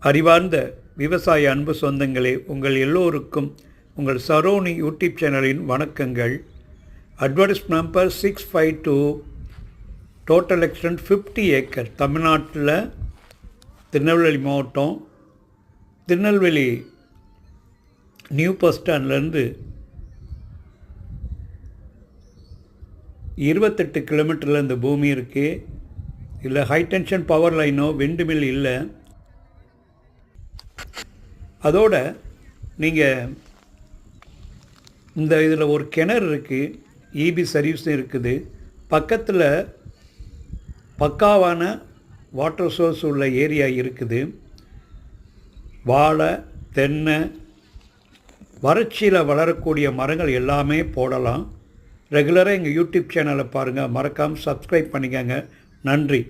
அறிவார்ந்த விவசாய அன்பு சொந்தங்களே, உங்கள் எல்லோருக்கும் உங்கள் சரோனி யூடியூப் சேனலின் வணக்கங்கள். Advertise number 652, total extend 50 acre, தமிழ்நாட்டில் திருநெல்வேலி மாவட்டம், திருநெல்வேலி நியூ பஸ் ஸ்டாண்ட்லேருந்து 28 கிலோமீட்டரில் இந்த பூமி இருக்குது. இல்லை ஹை டென்ஷன் பவர் லைனோ விண்டு மில் இல்லை. அதோட நீங்கள் இந்த இதில் ஒரு கிணறு இருக்குது, இபி சர்வீஸும் இருக்குது. பக்கத்தில் பக்காவான வாட்டர் சோர்ஸ் உள்ள ஏரியா இருக்குது. வாழை, தென்னை, வறட்சியில் வளரக்கூடிய மரங்கள் எல்லாமே போடலாம். ரெகுலராக எங்கள் யூடியூப் சேனலை பாருங்கள், மறக்காமல் சப்ஸ்கிரைப் பண்ணிக்கங்க. நன்றி.